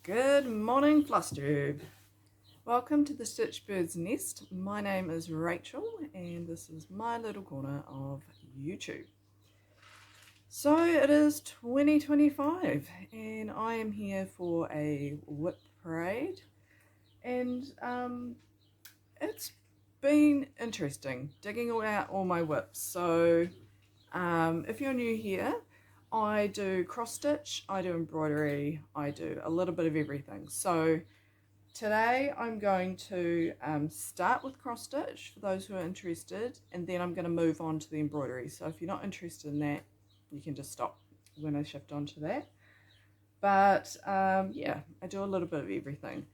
Good morning, Flosstube. Welcome to the Stitch Bird's Nest. My name is Rachel and this is my little corner of YouTube. So it is 2025 and I am here for a WIP parade, and it's been interesting digging out all my WIPs. So if you're new here, I do cross stitch, I do embroidery, I do a little bit of everything. So today I'm going to start with cross stitch for those who are interested, and then I'm going to move on to the embroidery. So if you're not interested in that, you can just stop when I shift on to that. But yeah, I do a little bit of everything.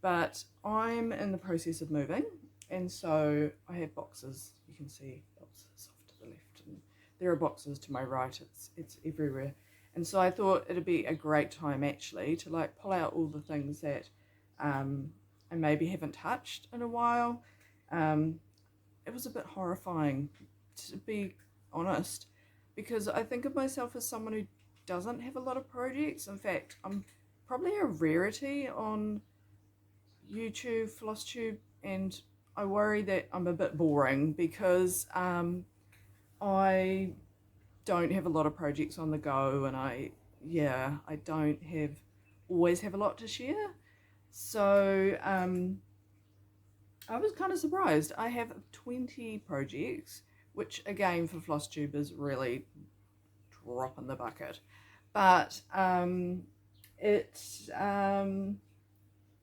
But I'm in the process of moving, and so I have boxes. You can see boxes off to the left, and there are boxes to my right. It's everywhere. And so I thought it'd be a great time actually to like pull out all the things that I maybe haven't touched in a while. It was a bit horrifying, to be honest, because I think of myself as someone who doesn't have a lot of projects. In fact, I'm probably a rarity on YouTube, FlossTube, and I worry that I'm a bit boring because I don't have a lot of projects on the go, and I don't always have a lot to share. So I was kind of surprised. I have 20 projects, which again for FlossTube is really drop in the bucket. But it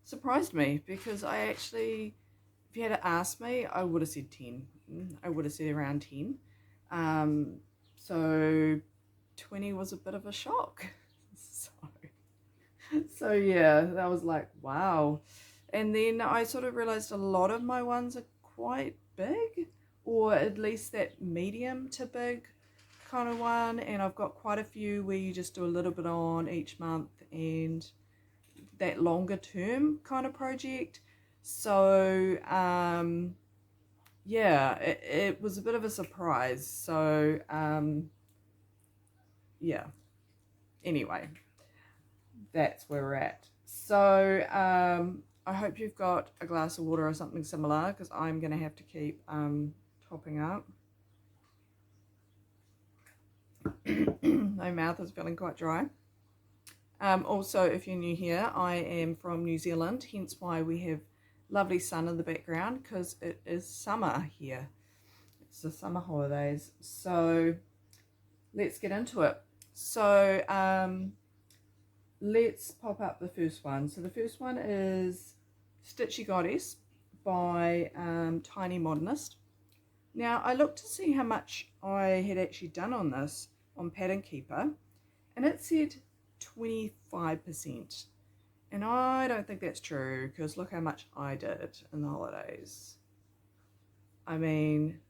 surprised me because I actually, if you had asked me, I would have said 10. I would have said around 10. So 20 was a bit of a shock. So yeah, that was like, wow. And then I sort of realized a lot of my ones are quite big, or at least that medium to big kind of one. And I've got quite a few where you just do a little bit on each month, and that longer term kind of project. So yeah, it was a bit of a surprise. So yeah, anyway, that's where we're at. So I hope you've got a glass of water or something similar, because I'm going to have to keep topping up. My mouth is feeling quite dry. Also, if you're new here, I am from New Zealand, hence why we have lovely sun in the background, because it is summer here. It's the summer holidays. So let's get into it. So let's pop up the first one. So the first one is Stitchy Goddess by Tiny Modernist. Now I looked to see how much I had actually done on this on Pattern Keeper, and it said 25%, and I don't think that's true, because look how much I did in the holidays. I mean,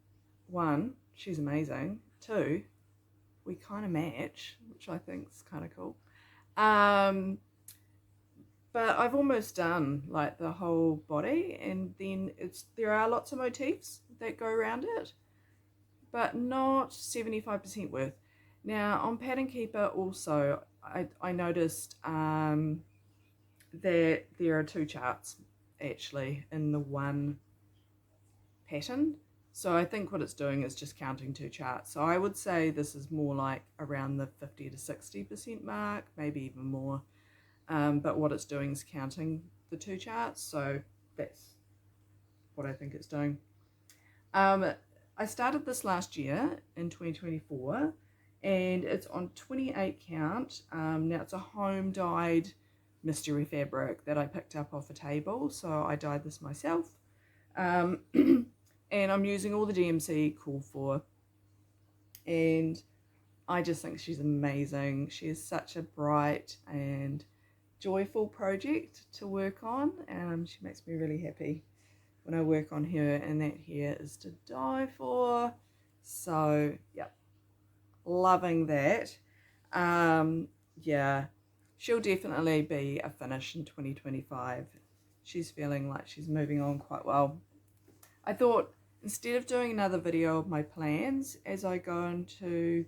one, she's amazing. Two, we kind of match, which I think is kind of cool. But I've almost done like the whole body, and then there are lots of motifs that go around it, but not 75% worth. Now on Pattern Keeper also, I noticed that there are two charts actually in the one pattern. So I think what it's doing is just counting two charts. So I would say this is more like around the 50 to 60% mark, maybe even more. But what it's doing is counting the two charts. So that's what I think it's doing. I started this last year in 2024, and it's on 28 count. Now it's a home dyed mystery fabric that I picked up off a table. So I dyed this myself. And I'm using all the DMC called for, and I just think she's amazing. She is such a bright and joyful project to work on. She makes me really happy when I work on her, and that hair is to die for. So yeah, loving that. Yeah, she'll definitely be a finish in 2025. She's feeling like she's moving on quite well. I thought, instead of doing another video of my plans as I go into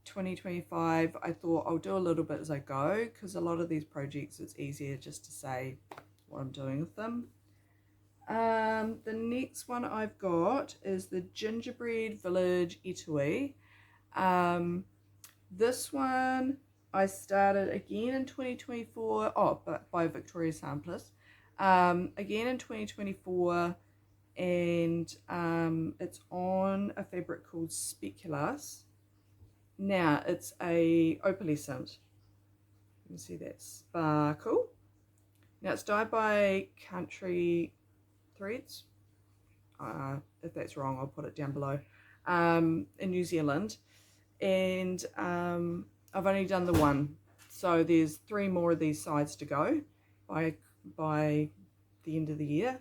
2025, I thought I'll do a little bit as I go, because a lot of these projects it's easier just to say what I'm doing with them. The next one I've got is the Gingerbread Village Etui. This one I started again in 2024, but by Victoria Samplers, again in 2024, and it's on a fabric called Speculoos. Now it's a opalescent. You can see that sparkle. Now it's dyed by Country Threads. If that's wrong, I'll put it down below. In New Zealand, and I've only done the one, so there's 3 more of these sides to go by the end of the year.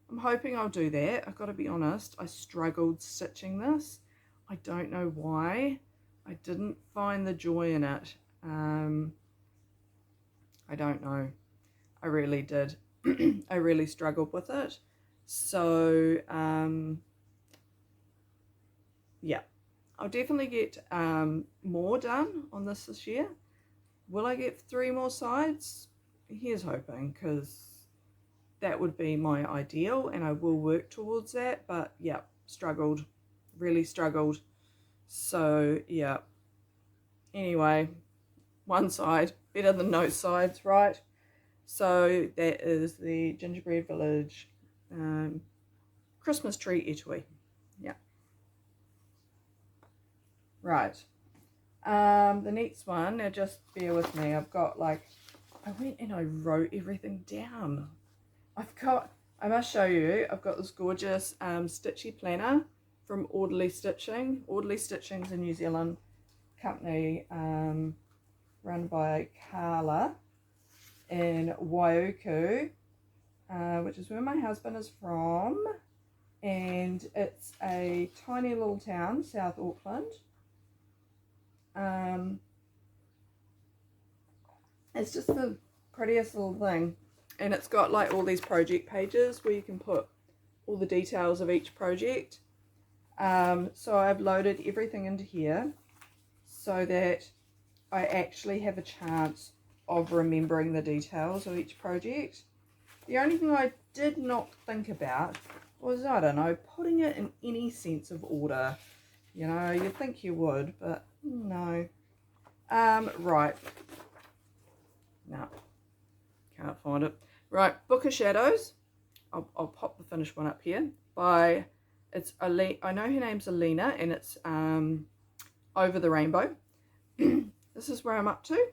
I'm hoping I'll do that. I've got to be honest, I struggled stitching this. I don't know why. I didn't find the joy in it. I don't know. I really did. I really struggled with it. So yeah, I'll definitely get more done on this year. Will I get 3 more sides? Here's hoping, because that would be my ideal and I will work towards that. But yeah, struggled, really struggled. So yeah, anyway, one side better than no sides, right? So that is the Gingerbread Village Christmas tree etui. Yeah. Right. The next one, now just bear with me. I've got I went and I wrote everything down. I must show you, I've got this gorgeous Stitchy planner from Orderly Stitching. Orderly Stitching's a New Zealand company run by Carla in Waiuku, which is where my husband is from, and it's a tiny little town, South Auckland. It's just the prettiest little thing, and it's got like all these project pages where you can put all the details of each project. So I've loaded everything into here so that I actually have a chance of remembering the details of each project. The only thing I did not think about was, I don't know, putting it in any sense of order. You know, you'd think you would, but no. Right. No, can't find it. Right, Book of Shadows. I'll pop the finished one up here. It's I know her name's Alina, and it's Over the Rainbow. This is where I'm up to.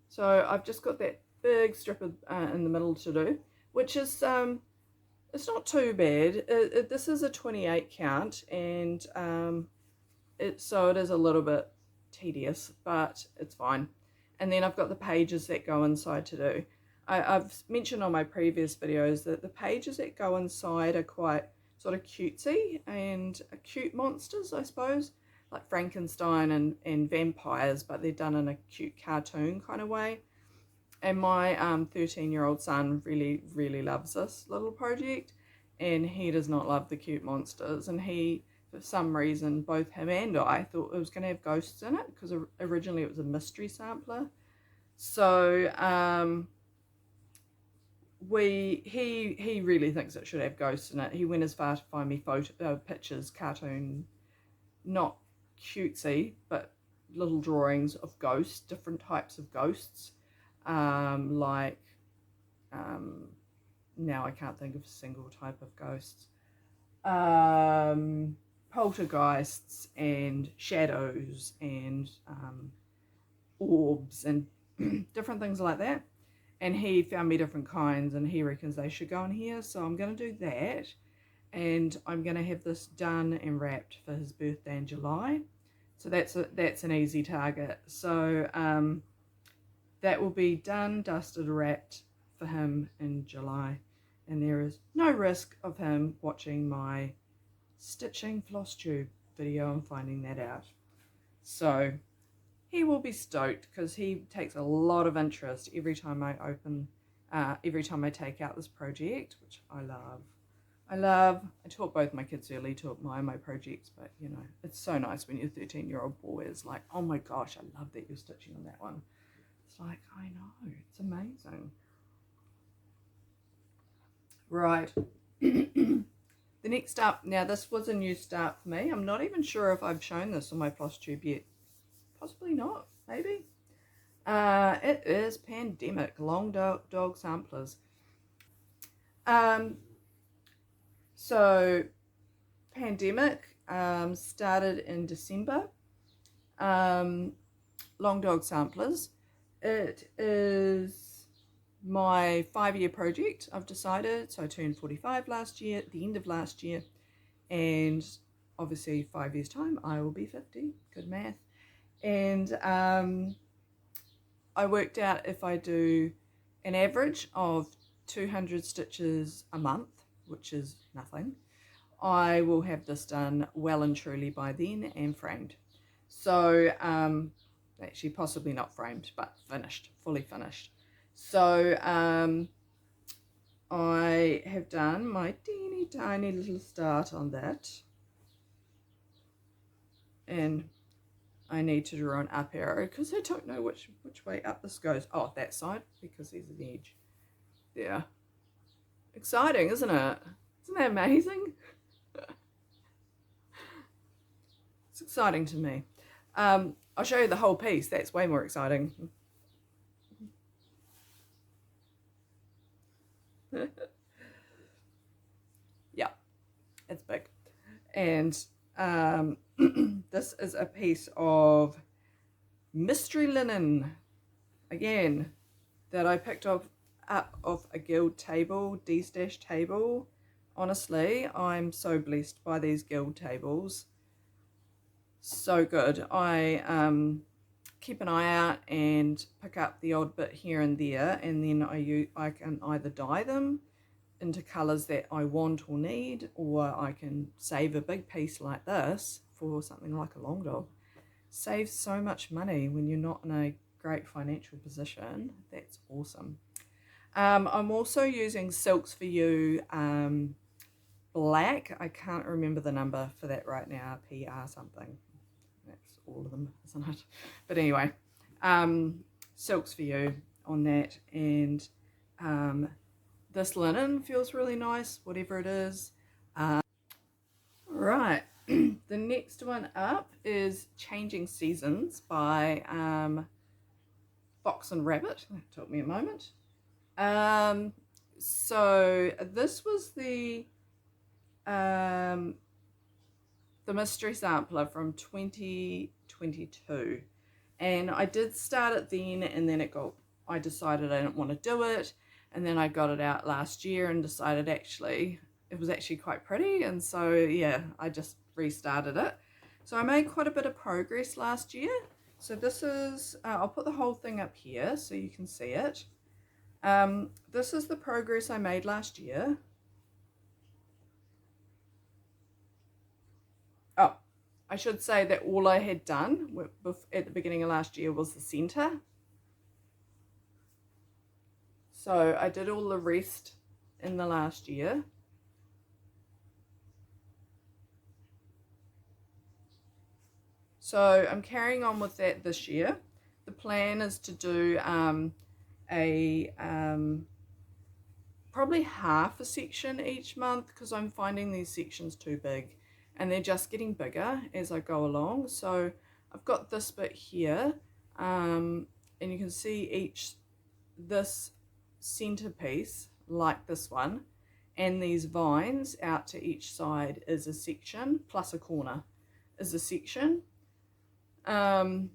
So I've just got that big strip of, in the middle to do, which is it's not too bad. This is a 28 count, and so it is a little bit tedious, but it's fine. And then I've got the pages that go inside to do. I've mentioned on my previous videos that the pages that go inside are quite sort of cutesy and cute monsters, I suppose, like Frankenstein and vampires, but they're done in a cute cartoon kind of way. And my 13-year-old son really, really loves this little project, and he does not love the cute monsters. And he, for some reason, both him and I thought it was going to have ghosts in it, because originally it was a mystery sampler. So he really thinks it should have ghosts in it. He went as far to find me pictures, cartoon, not cutesy, but little drawings of ghosts, different types of ghosts. Now I can't think of a single type of ghosts. Poltergeists and shadows and orbs and different things like that. And he found me different kinds, and he reckons they should go in here. So I'm going to do that, and I'm going to have this done and wrapped for his birthday in July. So that's an easy target. So that will be done, dusted, wrapped for him in July. And there is no risk of him watching my stitching floss tube video and finding that out. So he will be stoked, because he takes a lot of interest every time I take out this project, which I love. I taught both my kids early, taught my projects, but you know, it's so nice when your 13-year-old boy is like, oh my gosh, I love that you're stitching on that one. It's like, I know, it's amazing. Right. The next up, now this was a new start for me. I'm not even sure if I've shown this on my floss tube yet. Possibly not, maybe. It is Pandemic Long Dog Samplers. So Pandemic started in December. Long Dog Samplers. It is my 5-year project, I've decided. So I turned 45 last year, at the end of last year. And obviously 5 years time, I will be 50. Good math. And I worked out if I do an average of 200 stitches a month, which is nothing, I will have this done well and truly by then and framed. So actually possibly not framed, but finished, fully finished. So I have done my teeny tiny little start on that, and I need to draw an up arrow because I don't know which way up this goes. Oh, that side, because there's an edge there. Exciting, isn't it? Isn't that amazing? It's exciting to me. I'll show you the whole piece. That's way more exciting. Yeah, it's big. And this is a piece of mystery linen, again, that I picked up off a guild table, D-stash table. Honestly, I'm so blessed by these guild tables. So good. I keep an eye out and pick up the odd bit here and there, and then I can either dye them into colours that I want or need, or I can save a big piece like this for something like a long dog. Saves so much money when you're not in a great financial position. That's awesome. I'm also using Silks for You black. I can't remember the number for that right now. PR something. That's all of them, isn't it? But anyway, Silks for You on that, and this linen feels really nice, whatever it is. Right, the next one up is Changing Seasons by Fox and Rabbit. That took me a moment. So this was the mystery sampler from 2022, and I did start it then, and then I decided I didn't want to do it, and then I got it out last year and decided actually it was actually quite pretty, and so yeah, I just restarted it. So I made quite a bit of progress last year. So this is I'll put the whole thing up here so you can see it. This is the progress I made last year. Oh, I should say that all I had done at the beginning of last year was the center. So I did all the rest in the last year. So I'm carrying on with that this year. The plan is to do probably half a section each month, because I'm finding these sections too big, and they're just getting bigger as I go along. So I've got this bit here, and you can see this centerpiece, like this one, and these vines out to each side is a section, plus a corner is a section, and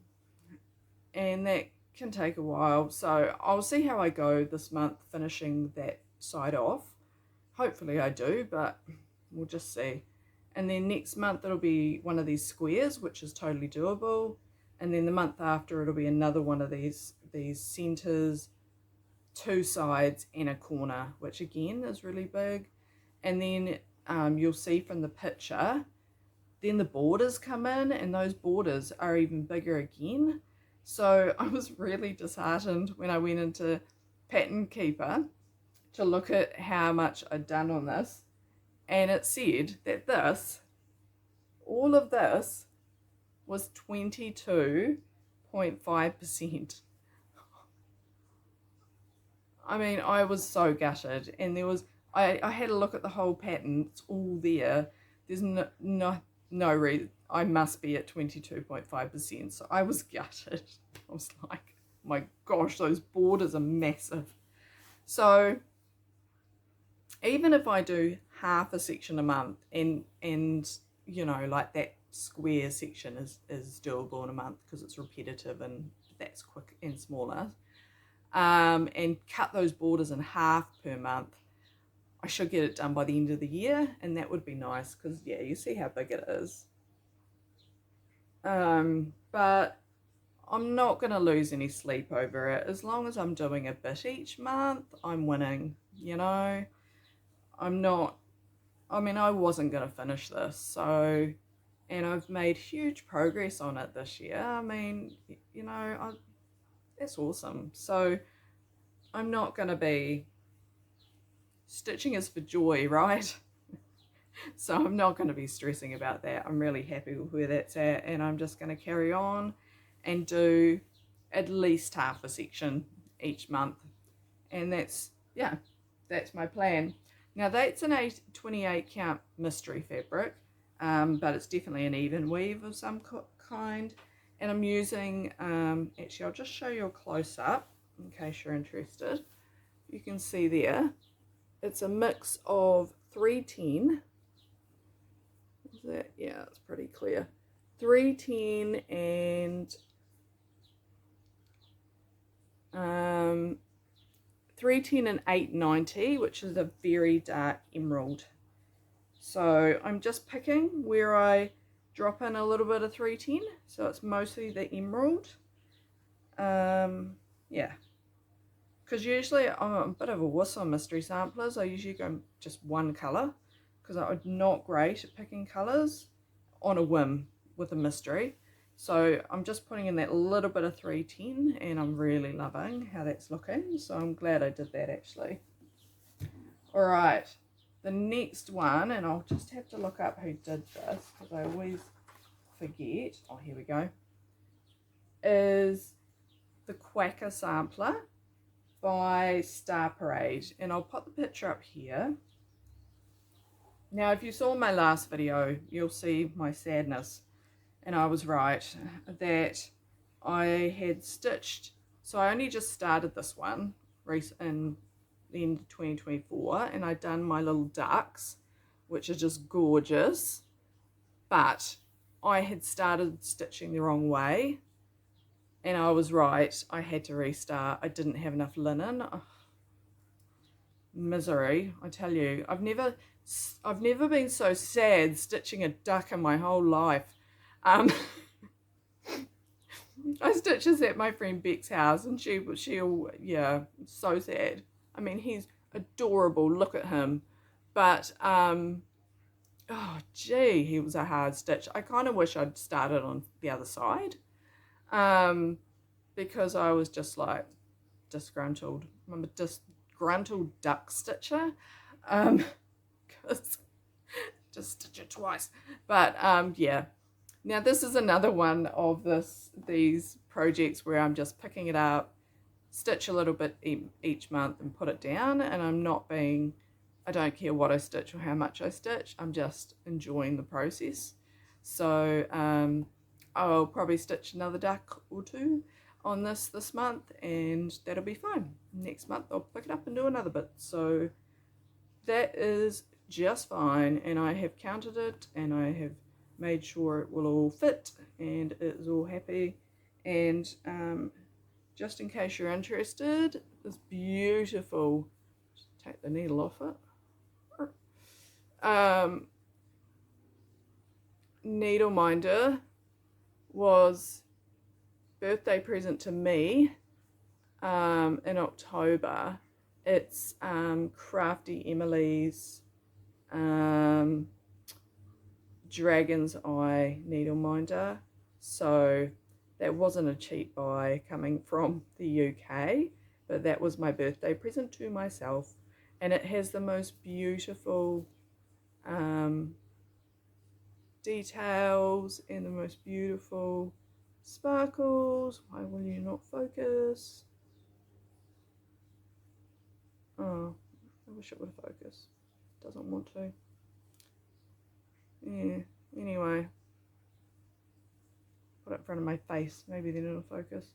that can take a while. So I'll see how I go this month finishing that side off. Hopefully I do, but we'll just see. And then next month it'll be one of these squares, which is totally doable, and then the month after it'll be another one of these centers, two sides and a corner, which again is really big. And then you'll see from the picture, then the borders come in, and those borders are even bigger again. So I was really disheartened when I went into Pattern Keeper to look at how much I'd done on this, and it said that all of this was 22.5%. I mean, I was so gutted, and there was, I had a look at the whole pattern, it's all there. There's no reason, I must be at 22.5%, so I was gutted. I was like, my gosh, those borders are massive. So even if I do half a section a month, and you know, like that square section is doable in a month because it's repetitive and that's quick and smaller, and cut those borders in half per month, I should get it done by the end of the year, and that would be nice because, yeah, you see how big it is. But I'm not going to lose any sleep over it. As long as I'm doing a bit each month, I'm winning, you know. I'm not, I mean, I wasn't going to finish this, so, and I've made huge progress on it this year. I mean, you know, that's awesome. So I'm not going to be, stitching is for joy, right? So I'm not going to be stressing about that. I'm really happy with where that's at, and I'm just going to carry on and do at least half a section each month, and that's, yeah, that's my plan. Now that's an 28 count mystery fabric, but it's definitely an even weave of some kind, and I'm using, actually I'll just show you a close-up in case you're interested. You can see there, it's a mix of 310, is that, yeah, it's pretty clear, 310 and 310 and 890, which is a very dark emerald. So I'm just picking where I drop in a little bit of 310, so it's mostly the emerald. Yeah, because usually I'm a bit of a wuss on mystery samplers. I usually go just one colour because I'm not great at picking colours on a whim with a mystery. So I'm just putting in that little bit of 310, and I'm really loving how that's looking. So I'm glad I did that actually. All right, the next one, and I'll just have to look up who did this because I always forget. Oh, here we go. Is the Quacker Sampler by Star Parade, and I'll put the picture up here. Now, if you saw my last video, you'll see my sadness. And I was right that I had stitched, so I only just started this one in the end of 2024, and I'd done my little ducks, which are just gorgeous, but I had started stitching the wrong way, and I was right. I had to restart. I didn't have enough linen. Oh, misery, I tell you. I've never been so sad stitching a duck in my whole life. I stitched this at my friend Beck's house, and she'll, yeah, so sad. I mean, he's adorable, look at him, but oh gee, he was a hard stitch. I kind of wish I'd started on the other side, because I was just like disgruntled. I'm a disgruntled duck stitcher, because just stitch it twice. But yeah. Now this is another one of these projects where I'm just picking it up, stitch a little bit each month and put it down, and I don't care what I stitch or how much I stitch, I'm just enjoying the process. So I'll probably stitch another duck or two on this month, and that'll be fine. Next month I'll pick it up and do another bit. So that is just fine, and I have counted it, and I have made sure it will all fit and it is all happy. And just in case you're interested, this beautiful, just take the needle off it, needle minder was birthday present to me in October. It's Crafty Emily's Dragon's Eye needle minder. So that wasn't a cheap buy coming from the UK, but that was my birthday present to myself, and it has the most beautiful details and the most beautiful sparkles. Why will you not focus? Oh, I wish it would focus. Doesn't want to. Yeah, anyway. Put it in front of my face. Maybe then it'll focus.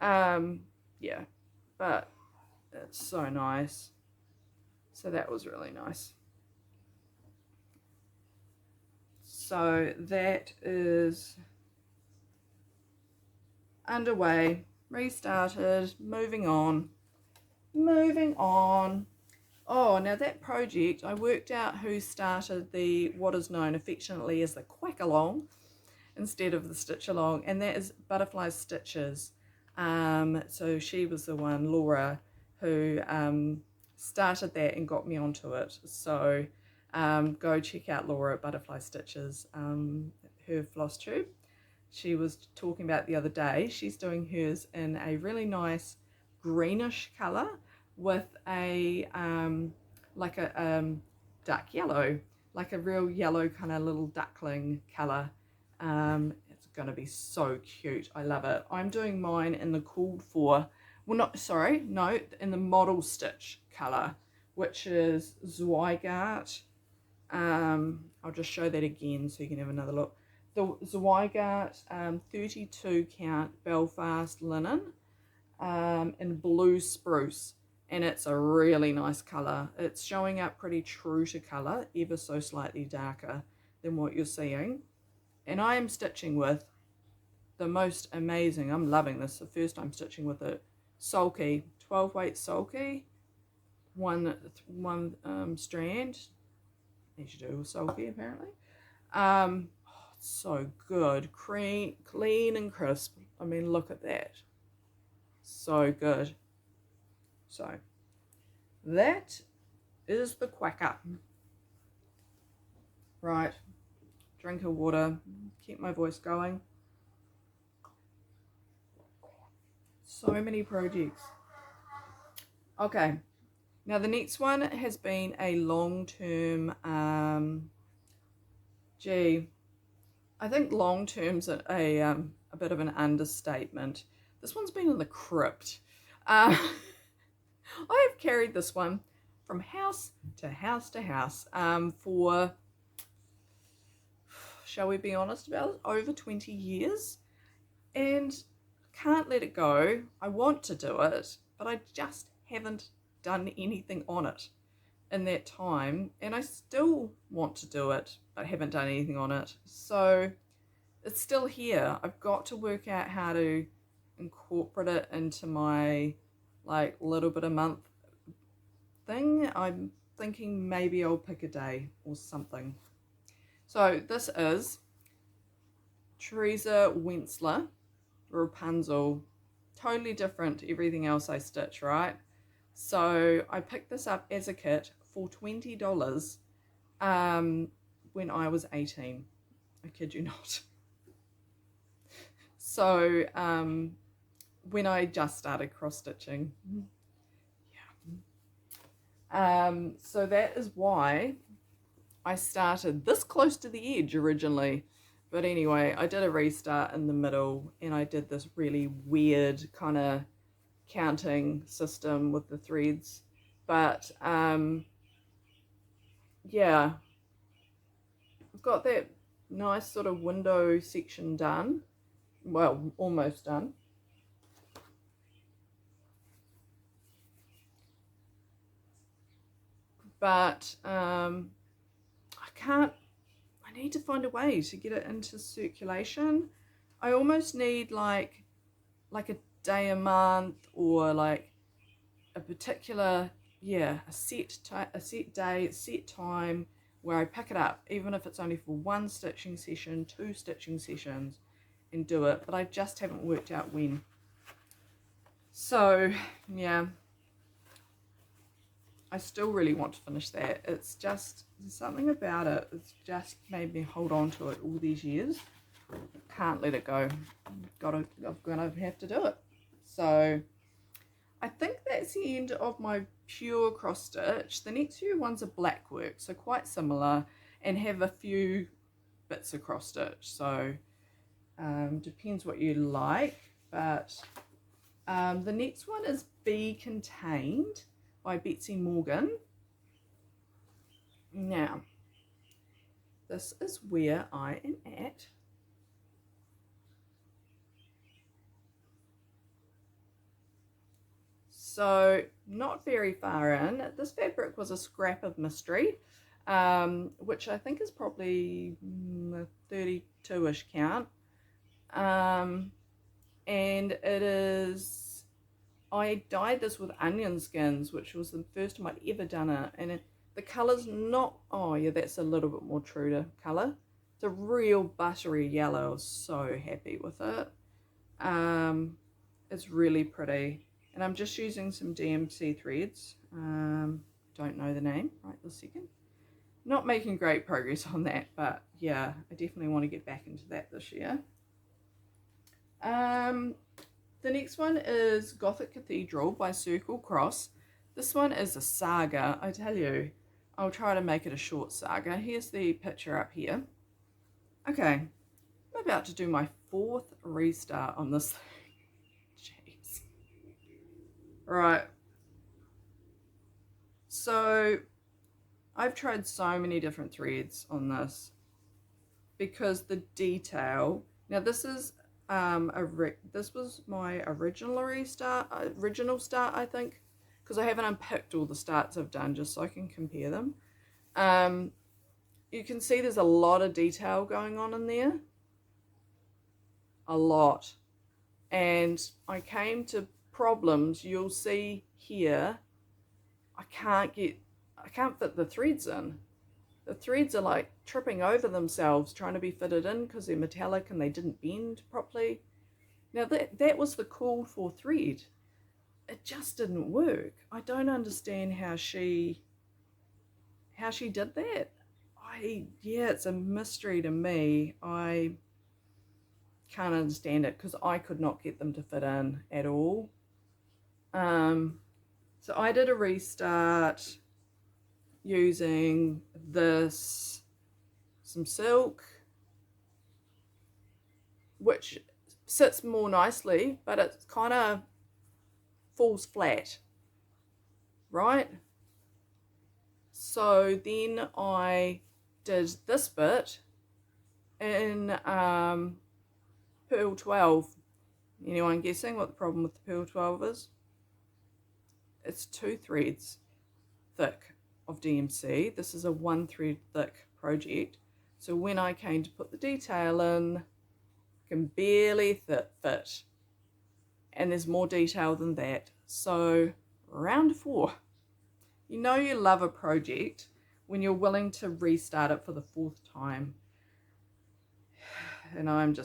Yeah, but it's so nice. So that was really nice. So that is underway, restarted, moving on. Oh, now that project, I worked out who started the what is known affectionately as the quack along instead of the stitch along, and that is Butterfly Stitches. So she was the one, Laura, who started that and got me onto it. So go check out Laura at Butterfly Stitches, her floss tube. She was talking about the other day, she's doing hers in a really nice greenish colour with a like a dark yellow, like a real yellow kind of little duckling colour. It's going to be so cute. I love it. I'm doing mine in the called for, well not, sorry, no, in the model stitch colour, which is Zweigart. I'll just show that again so you can have another look. The Zweigart 32 count Belfast linen in blue spruce, and it's a really nice colour. It's showing up pretty true to colour, ever so slightly darker than what you're seeing. And I am stitching with the most amazing, I'm loving this, the first time stitching with it, sulky, 12 weight sulky, one strand, as you do with sulky apparently. It's so good, clean and crisp. I mean, look at that, so good. So that is the quacker. Right, drink of water, keep my voice going. So many projects. Okay, now the next one has been a long-term, I think long-term's a bit of an understatement. This one's been in the crypt. I have carried this one from house to house to house for, shall we be honest about it, over 20 years, and can't let it go. I want to do it, but I just haven't done anything on it in that time, and I still want to do it but haven't done anything on it. So it's still here. I've got to work out how to incorporate it into my like little bit a month thing. I'm thinking maybe I'll pick a day or something. So this is Teresa Wentzler Rapunzel, totally different to everything else I stitch, right? So I picked this up as a kit for $20 when I was 18. I kid you not. So when I just started cross stitching. Yeah. So that is why I started this close to the edge originally. But anyway, I did a restart in the middle and I did this really weird kind of counting system with the threads. But yeah, I've got that nice sort of window section done. Well, almost done. But I need to find a way to get it into circulation. I almost need like a day a month, or like a particular, yeah, a set day, set time where I pick it up, even if it's only for one stitching session, 2 stitching sessions, and do it. But I just haven't worked out when. So yeah, I still really want to finish that. It's just, there's something about it. It's just made me hold on to it all these years. Can't let it go. I'm gonna have to do it. So I think that that's the end of my pure cross stitch. The next few ones are Blackwork, so quite similar, and have a few bits of cross stitch, so depends what you like. But the next one is Be Contained by Betsy Morgan. Now, this is where I am at. So not very far in. This fabric was a scrap of mystery, which I think is probably a 32-ish count. And it is, I dyed this with onion skins, which was the first time I'd ever done it. And the colour's not, oh yeah, that's a little bit more true to colour. It's a real buttery yellow. I was so happy with it. It's really pretty. And I'm just using some DMC threads. Don't know the name right this second. Not making great progress on that, but yeah, I definitely want to get back into that this year. The next one is Gothic Cathedral by Circle Cross. This one is a saga, I tell you. I'll try to make it a short saga. Here's the picture up here. Okay, I'm about to do my 4th restart on this thing. Jeez. Right. So I've tried so many different threads on this because the detail. Now this is this was my original start, I think, because I haven't unpicked all the starts I've done just so I can compare them. You can see there's a lot of detail going on in there. A lot. And I came to problems. You'll see here, I can't fit the threads in. The threads are like tripping over themselves trying to be fitted in because they're metallic and they didn't bend properly. Now that was the called for thread. It just didn't work. I don't understand how she did that. Yeah, it's a mystery to me. I can't understand it because I could not get them to fit in at all. So I did a restart using this, some silk, which sits more nicely, but it kind of falls flat, right? So then I did this bit in Pearl 12. Anyone guessing what the problem with the Pearl 12 is? It's 2 threads thick of DMC. This is a 1 thread thick project. So when I came to put the detail in, I can barely fit. And there's more detail than that. So round 4. You know you love a project when you're willing to restart it for the 4th time. And I'm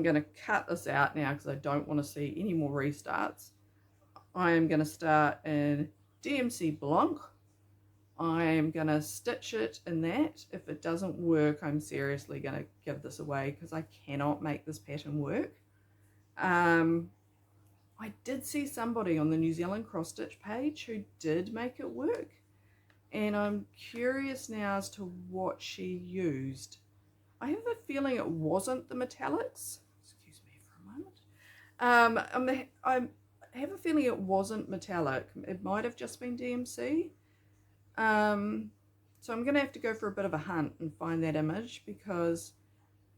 going to cut this out now because I don't want to see any more restarts. I am going to start in DMC Blanc. I am going to stitch it in that. If it doesn't work, I'm seriously going to give this away because I cannot make this pattern work. I did see somebody on the New Zealand cross stitch page who did make it work. And I'm curious now as to what she used. I have a feeling it wasn't the metallics. Excuse me for a moment. I have a feeling it wasn't metallic. It might have just been DMC. So I'm going to have to go for a bit of a hunt and find that image because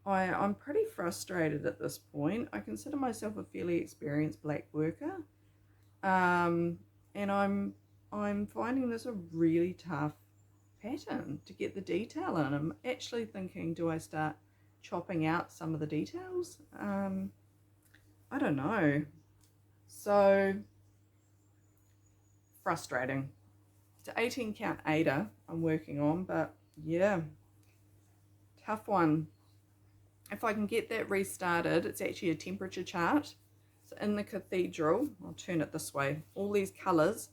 I'm pretty frustrated at this point. I consider myself a fairly experienced black worker. And I'm finding this a really tough pattern to get the detail in. I'm actually thinking, do I start chopping out some of the details? I don't know. So frustrating. It's an 18 count Ada I'm working on, but yeah, tough one. If I can get that restarted, it's actually a temperature chart. So in the cathedral, I'll turn it this way, all these colours,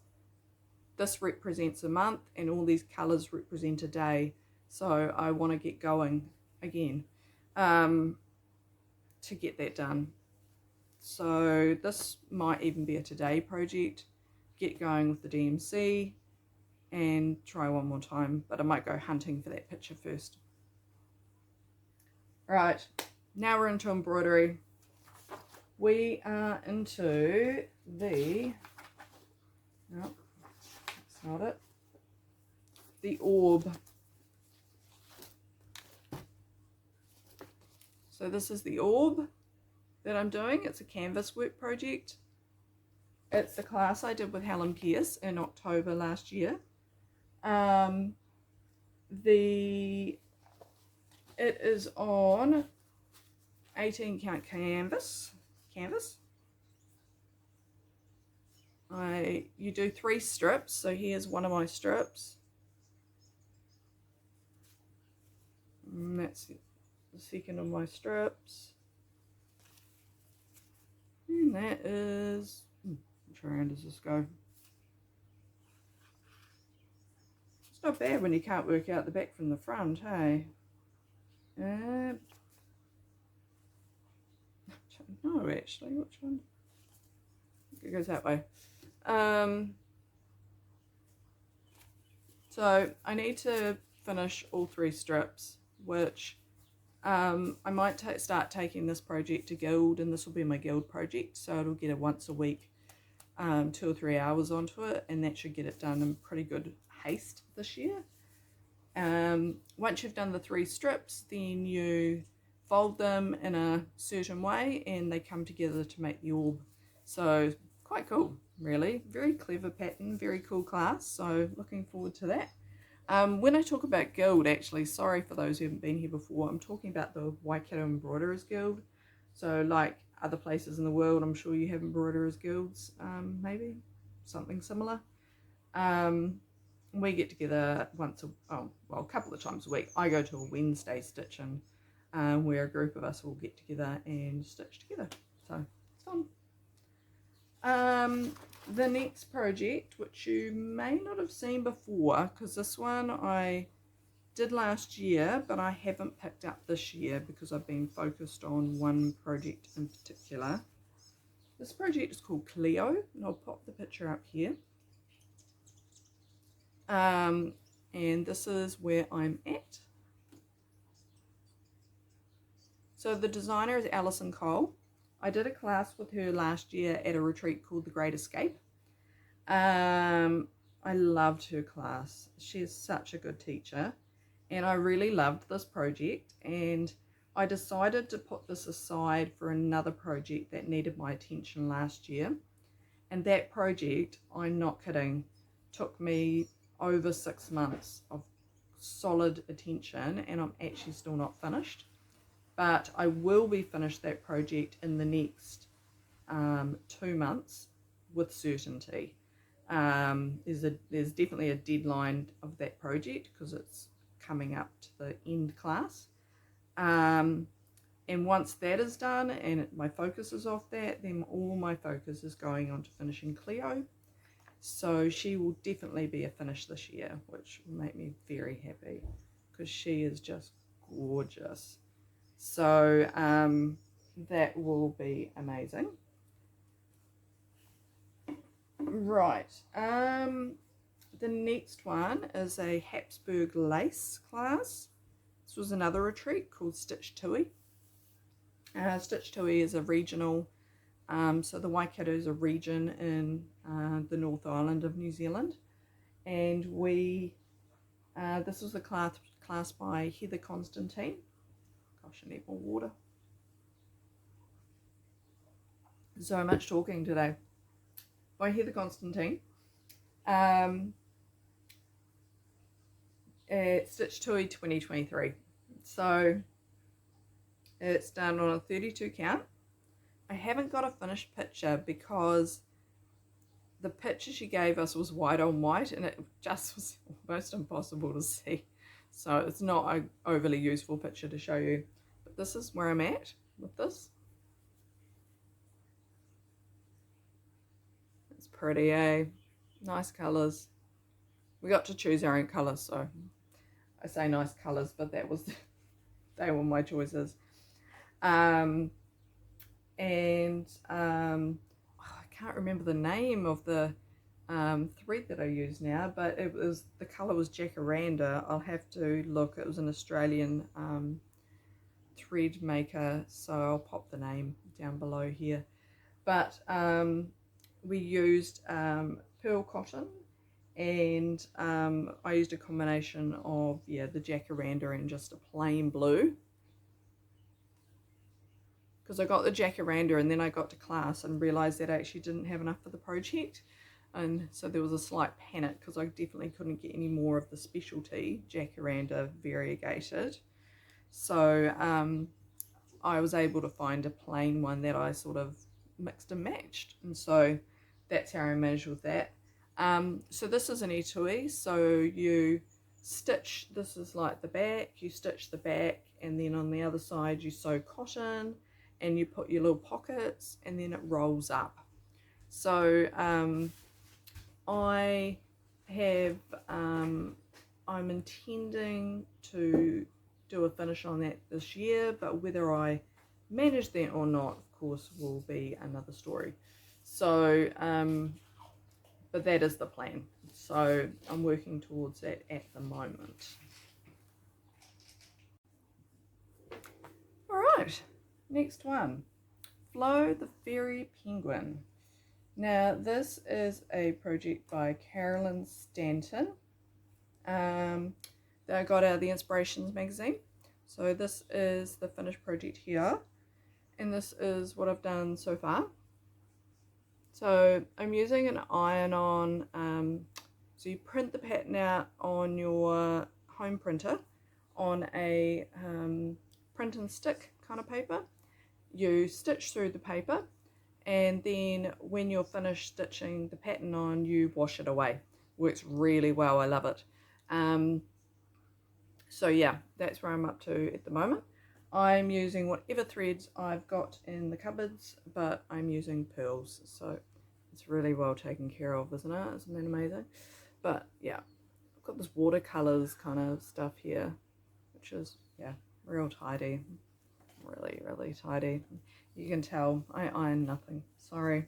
this represents a month and all these colours represent a day. So I want to get going again to get that done. So this might even be a today project. get going with the DMC and try one more time, but I might go hunting for that picture first. Right, now we're into embroidery. We are into the, no, that's not it, the orb. So this is the orb that I'm doing. It's a canvas work project. It's the class I did with Helen Pierce in October last year. It is on 18 count canvas. You do 3 strips, so here's one of my strips. And that's the second of my strips. And that is, which round does this go? It's not bad when you can't work out the back from the front, hey? No, actually, which one? It goes that way. So I need to finish all 3 strips, which I might start taking this project to guild, and this will be my guild project, so it'll get a once a week 2 or 3 hours onto it, and that should get it done in pretty good haste this year. Once you've done the 3 strips, then you fold them in a certain way and they come together to make the orb. So quite cool, really. Very clever pattern, very cool class, so looking forward to that. When I talk about guild, actually, sorry for those who haven't been here before, I'm talking about the Waikato Embroiderers Guild. So like other places in the world, I'm sure you have embroiderers guilds, maybe something similar. We get together a couple of times a week. I go to a Wednesday stitching, where a group of us will get together and stitch together. So it's fun. The next project, which you may not have seen before, because this one I did last year, but I haven't picked up this year because I've been focused on one project in particular. This project is called Cleo, and I'll pop the picture up here. And this is where I'm at. So the designer is Alison Cole. I did a class with her last year at a retreat called The Great Escape. I loved her class. She is such a good teacher, and I really loved this project, and I decided to put this aside for another project that needed my attention last year. And that project, I'm not kidding, took me over 6 months of solid attention, and I'm actually still not finished. But I will be finished that project in the next 2 months with certainty. There's definitely a deadline of that project because it's coming up to the end class. And once that is done and my focus is off that, then all my focus is going on to finishing Cleo. So she will definitely be a finish this year, which will make me very happy because she is just gorgeous. So that will be amazing. Right, the next one is a Hapsburg lace class. This was another retreat called Stitchy. Stitchy is a regional, so the Waikato is a region in the North Island of New Zealand, and this was a class by Heather Constantine. Gosh, I need more water. So much talking today. By Heather Constantine. It's Stitchy 2023. So it's done on a 32 count. I haven't got a finished picture because the picture she gave us was white on white and it just was almost impossible to see. So it's not an overly useful picture to show you. But this is where I'm at with this. It's pretty, eh? Nice colours. We got to choose our own colours, so I say nice colours, but they were my choices. I can't remember the name of the thread that I use now, but the colour was jacaranda. I'll have to look. It was an Australian thread maker, so I'll pop the name down below here. But we used pearl cotton, and I used a combination of the jacaranda and just a plain blue, because I got the jacaranda and then I got to class and realized that I actually didn't have enough for the project, and so there was a slight panic because I definitely couldn't get any more of the specialty jacaranda variegated. So I was able to find a plain one that I sort of mixed and matched, and so that's how I managed with that. So this is an etui, so you stitch, this is like the back, you stitch the back, and then on the other side you sew cotton and you put your little pockets, and then it rolls up. So I have I'm intending to do a finish on that this year, but whether I manage that or not, of course, will be another story. So but that is the plan, so I'm working towards that at the moment. All right, next one, Flo the Fairy Penguin. Now this is a project by Carolyn Stanton that I got out of the Inspirations magazine. So this is the finished project here, and this is what I've done so far. So I'm using an iron-on, so you print the pattern out on your home printer on a print and stick kind of paper. You stitch through the paper, and then when you're finished stitching the pattern on, you wash it away. Works really well, I love it. So yeah, that's where I'm up to at the moment. I'm using whatever threads I've got in the cupboards, but I'm using pearls, so it's really well taken care of, isn't it? Isn't that amazing? But yeah, I've got this watercolors kind of stuff here, which is, yeah, real tidy. Really tidy. You can tell I iron nothing. Sorry.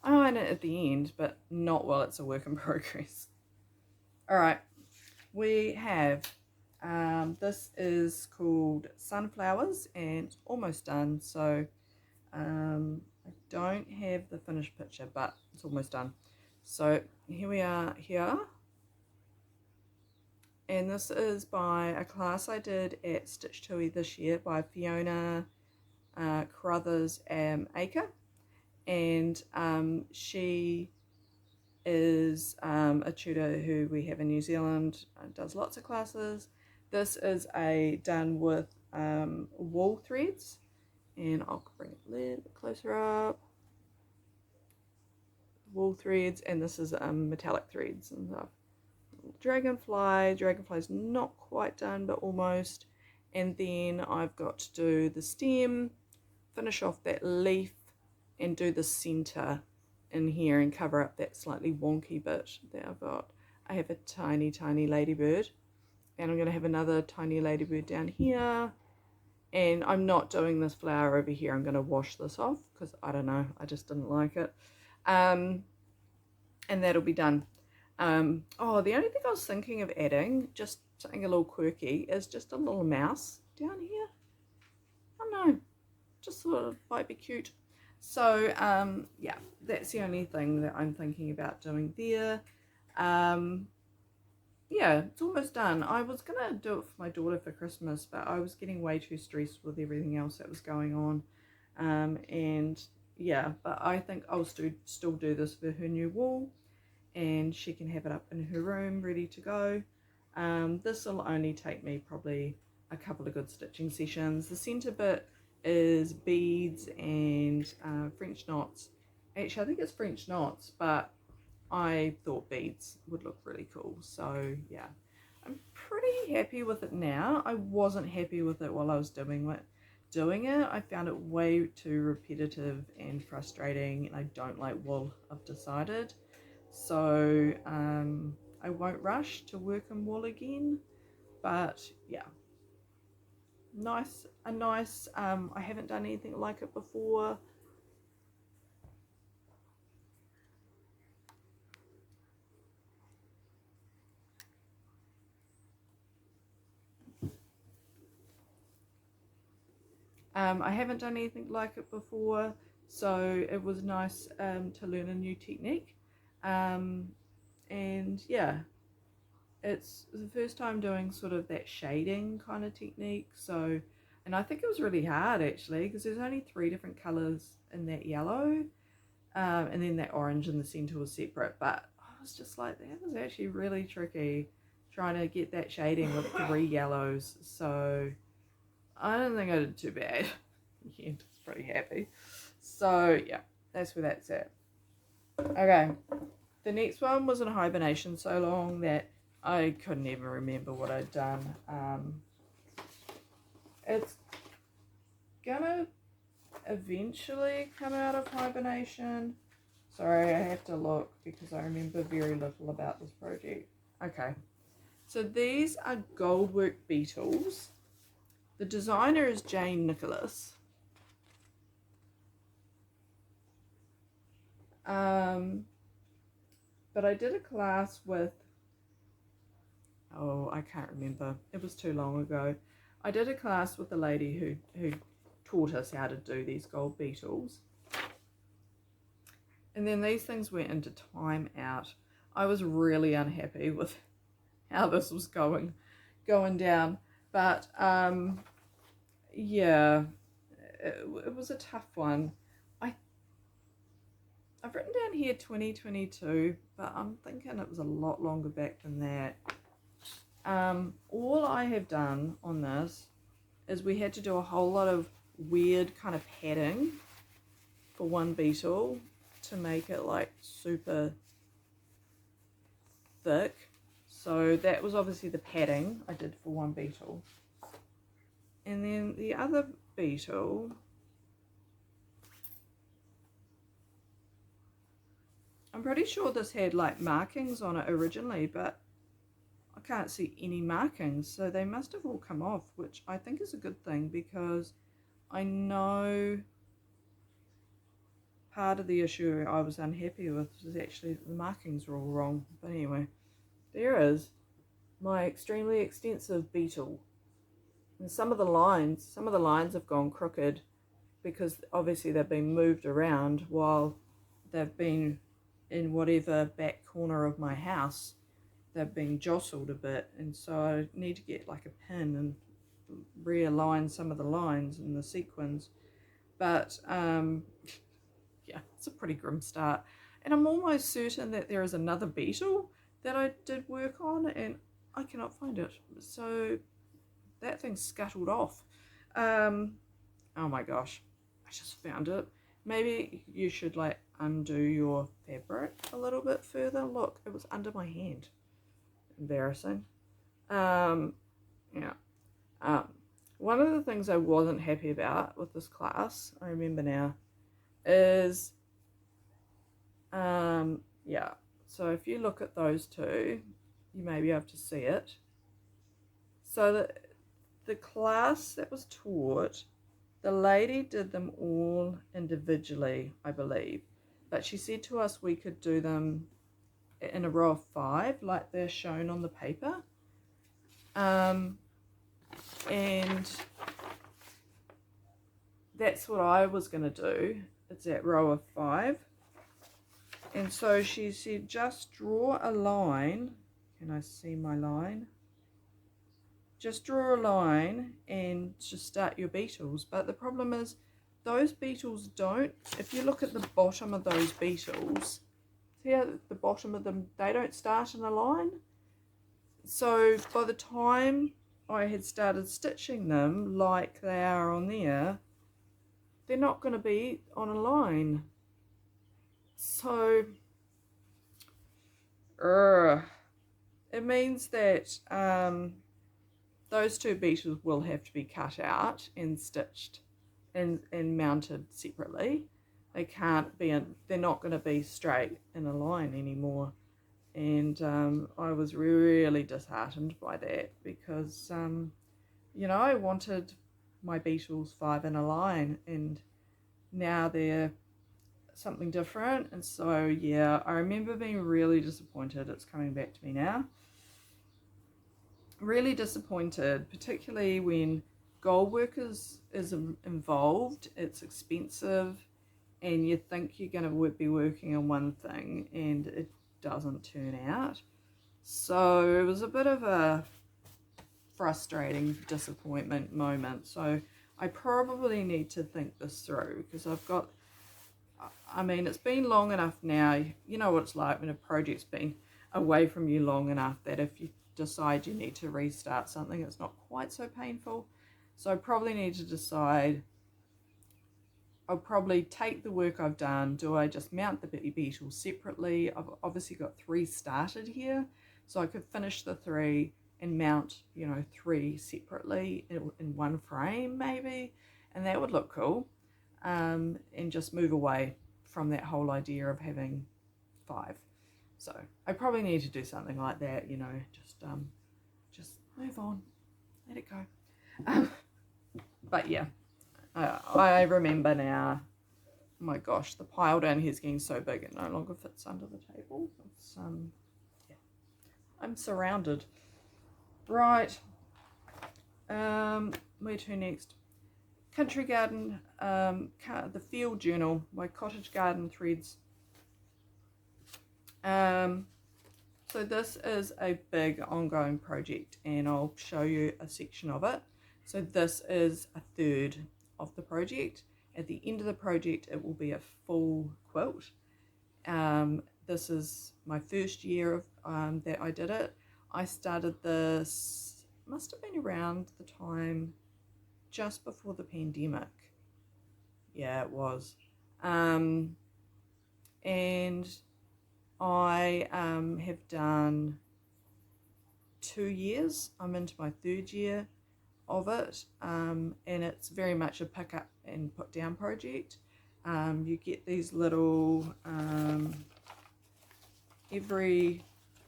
I iron it at the end, but not while it's a work in progress. Alright, we have this is called Sunflowers, and it's almost done, so I don't have the finished picture, but it's almost done. So here we are here, and this is by a class I did at Stitchy this year by Fiona Carruthers Aker, and she is a tutor who we have in New Zealand, does lots of classes. This is done with wool threads, and I'll bring it a little bit closer up. Wool threads, and this is metallic threads and stuff. Dragonfly's not quite done, but almost. And then I've got to do the stem, finish off that leaf, and do the center in here and cover up that slightly wonky bit that I've got. I have a tiny ladybird, and I'm going to have another tiny ladybird down here, and I'm not doing this flower over here. I'm going to wash this off because I don't know, I just didn't like it, and that'll be done. Oh, the only thing I was thinking of adding, just something a little quirky, is just a little mouse down here. I don't know, just thought it might be cute. So yeah, that's the only thing that I'm thinking about doing there. Yeah, it's almost done. I was gonna do it for my daughter for Christmas, but I was getting way too stressed with everything else that was going on, and yeah, but I think I'll still do this for her new wall, and she can have it up in her room ready to go. This will only take me probably a couple of good stitching sessions. The center bit is beads and French knots. Actually, I think it's French knots, but I thought beads would look really cool. So yeah, I'm pretty happy with it now. I wasn't happy with it while I was doing it. I found it way too repetitive and frustrating, and I don't like wool, I've decided. So I won't rush to work in wool again, but yeah, a nice I haven't done anything like it before. I haven't done anything like it before, so it was nice to learn a new technique. And yeah, it's the first time doing sort of that shading kind of technique. So, and I think it was really hard actually, because there's only 3 different colors in that yellow, and then that orange in the center was separate. But I was just like, that was actually really tricky trying to get that shading with 3 yellows. So I don't think I did too bad. Yeah, I was pretty happy. So yeah, that's where that's at. Okay, the next one was in hibernation so long that I couldn't even remember what I'd done. It's gonna eventually come out of hibernation. Sorry, I have to look because I remember very little about this project. Okay, so these are Goldwork beetles. The designer is Jane Nicholas. But I did a class with, oh, I can't remember. It was too long ago. I did a class with a lady who taught us how to do these gold beetles. And then these things went into time out. I was really unhappy with how this was going down. But yeah, it was a tough one. I've written down here 2022, but I'm thinking it was a lot longer back than that. All I have done on this is we had to do a whole lot of weird kind of padding for one beetle to make it like super thick. So that was obviously the padding I did for one beetle. And then the other beetle, I'm pretty sure this had like markings on it originally, but I can't see any markings, so they must have all come off, which I think is a good thing, because I know part of the issue I was unhappy with was actually the markings were all wrong. But anyway, there is my extremely extensive beetle. And some of the lines have gone crooked because obviously they've been moved around while they've been in whatever back corner of my house. They've been jostled a bit, and so I need to get like a pin and realign some of the lines and the sequins. But yeah, it's a pretty grim start, and I'm almost certain that there is another beetle that I did work on and I cannot find it, so that thing scuttled off. Oh my gosh, I just found it. Maybe you should like undo your fabric a little bit further. Look, it was under my hand. Embarrassing. Yeah. One of the things I wasn't happy about with this class, I remember now, is yeah, so if you look at those two, you may be able to see it. So the class that was taught, the lady did them all individually, I believe, but she said to us we could do them in a row of 5 like they're shown on the paper, and that's what I was going to do. It's that row of 5, and so she said just draw a line. Can I see my line? Just draw a line and just start your beetles. But the problem is those beetles don't, if you look at the bottom of those beetles, see how the bottom of them, they don't start in a line. So by the time I had started stitching them like they are on there, they're not going to be on a line. So it means that those 2 beetles will have to be cut out and stitched and mounted separately. They can't be they're not going to be straight in a line anymore. And I was really disheartened by that, because you know, I wanted my beetles 5 in a line, and now they're something different. And so yeah, I remember being really disappointed. It's coming back to me now. Really disappointed, particularly when Goldwork is involved, it's expensive, and you think you're going to be working on one thing and it doesn't turn out. So it was a bit of a frustrating disappointment moment. So I probably need to think this through, because I mean, it's been long enough now. You know what it's like when a project's been away from you long enough that if you decide you need to restart something, it's not quite so painful. So I probably need to decide, I'll probably take the work I've done. Do I just mount the beetle separately? I've obviously got 3 started here, so I could finish the 3 and mount, you know, 3 separately in one frame maybe, and that would look cool. And just move away from that whole idea of having 5. So I probably need to do something like that, you know, just move on, let it go. But yeah, I remember now. Oh my gosh, the pile down here is getting so big it no longer fits under the table. It's yeah, I'm surrounded. Right, where to next? Country Garden, the Field Journal, my cottage garden threads. So this is a big ongoing project, and I'll show you a section of it. So this is a third of the project. At the end of the project, it will be a full quilt. This is my first year of that I did it. I started this, must have been around the time just before the pandemic. Yeah, it was. And I have done 2 years. I'm into my 3rd year of it, and it's very much a pick up and put down project. You get these little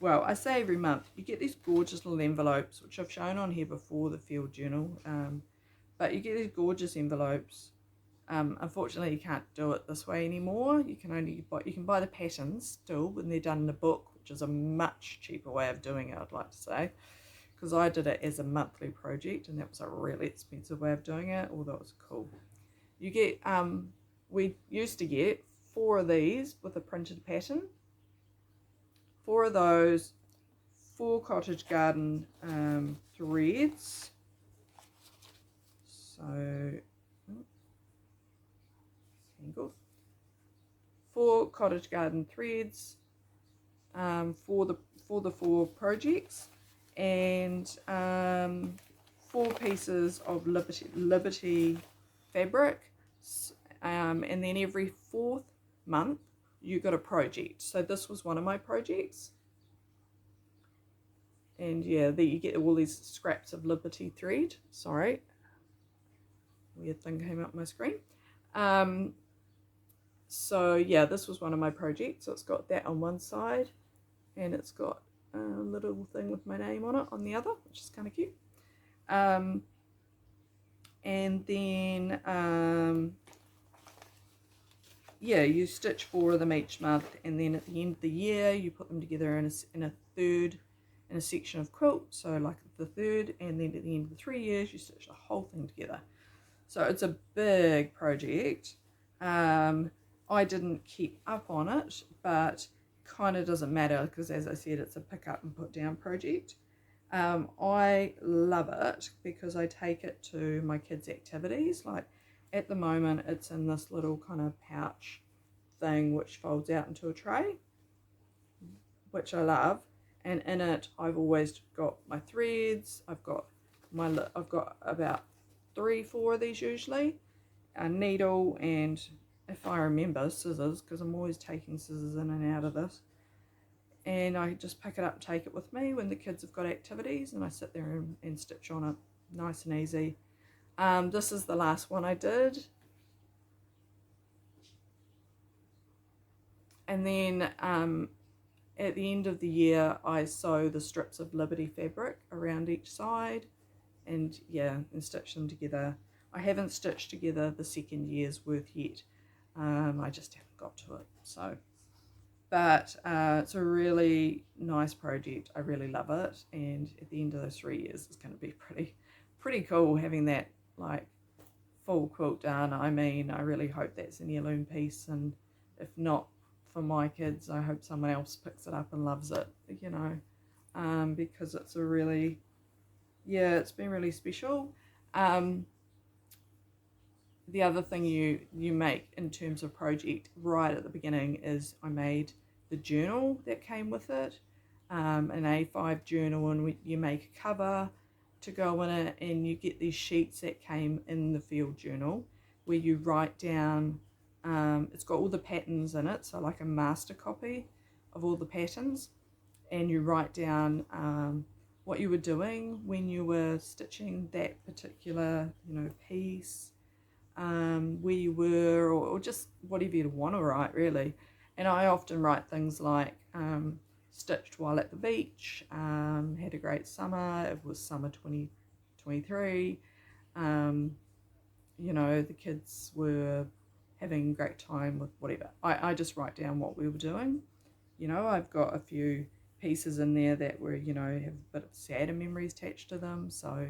I say every month, you get these gorgeous little envelopes, which I've shown on here before, the Field Journal, but you get these gorgeous envelopes. Unfortunately, you can't do it this way anymore. You can buy the patterns still when they're done in a book, which is a much cheaper way of doing it, I'd like to say, because I did it as a monthly project, and that was a really expensive way of doing it, although it was cool. You get, we used to get 4 of these with a printed pattern, 4 of those, 4 cottage garden threads. So 4 cottage garden threads for the 4 projects, and 4 pieces of Liberty fabric, and then every 4th month you got a project. So this was one of my projects, and yeah, there you get all these scraps of Liberty thread. Sorry, weird thing came up my screen. So yeah, this was one of my projects. So it's got that on one side, and it's got a little thing with my name on it on the other, which is kind of cute. And then yeah, you stitch 4 of them each month, and then at the end of the year you put them together in a section of quilt, so like the 3rd, and then at the end of the 3 years you stitch the whole thing together. So it's a big project. I didn't keep up on it, but kind of doesn't matter, because as I said, it's a pick up and put down project. I love it because I take it to my kids' activities. Like at the moment it's in this little kind of pouch thing which folds out into a tray, which I love, and in it I've always got my threads. I've got about 3-4 of these usually, a needle, and if I remember, scissors, because I'm always taking scissors in and out of this. And I just pick it up and take it with me when the kids have got activities, and I sit there and stitch on it, nice and easy. This is the last one I did. And then at the end of the year I sew the strips of Liberty fabric around each side, and yeah, and stitch them together. I haven't stitched together the 2nd year's worth yet. I just haven't got to it. So, but it's a really nice project. I really love it, and at the end of those 3 years it's going to be pretty cool having that like full quilt done. I mean, I really hope that's an heirloom piece, and if not for my kids, I hope someone else picks it up and loves it, you know, because it's a really, yeah, it's been really special. The other thing you make in terms of project right at the beginning is I made the journal that came with it, an A5 journal, and you make a cover to go in it, and you get these sheets that came in the field journal where you write down, it's got all the patterns in it, so like a master copy of all the patterns, and you write down what you were doing when you were stitching that particular, you know, piece, where you were, or just whatever you want to write, really. And I often write things like stitched while at the beach, had a great summer, it was summer 2023, you know, the kids were having a great time with whatever. I just write down what we were doing. You know, I've got a few pieces in there that were, you know, have a bit of sadder memories attached to them. So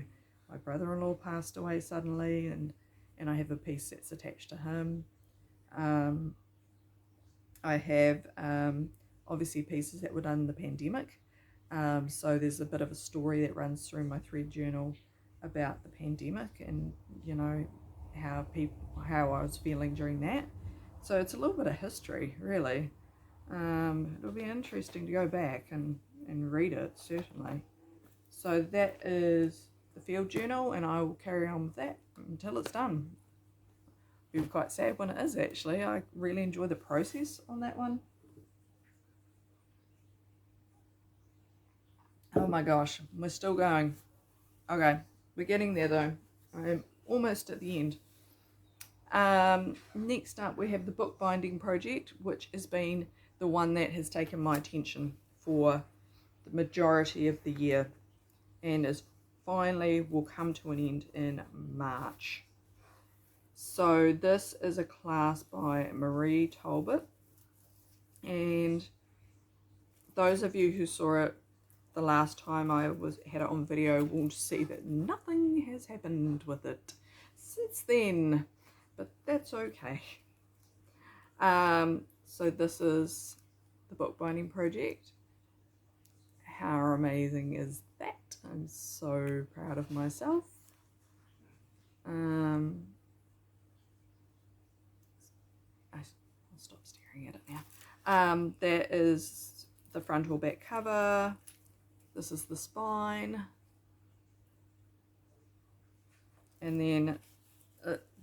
my brother-in-law passed away suddenly, and I have a piece that's attached to him. I have obviously pieces that were done in the pandemic. So there's a bit of a story that runs through my thread journal about the pandemic, and you know how I was feeling during that. So it's a little bit of history, really. It'll be interesting to go back and read it, certainly. So that is the field journal, and I will carry on with that until it's done. Be quite sad when it is, actually. I really enjoy the process on that one. Oh my gosh, we're still going. Okay, we're getting there though. I'm almost at the end. Next up we have the bookbinding project, which has been the one that has taken my attention for the majority of the year, and is finally will come to an end in March. So this is a class by Marie Talbot, and those of you who saw it the last time I had it on video will see that nothing has happened with it since then, but that's okay. So this is the bookbinding project. How amazing is that? I'm so proud of myself. I'll stop staring at it now. That is the frontal back cover. This is the spine. And then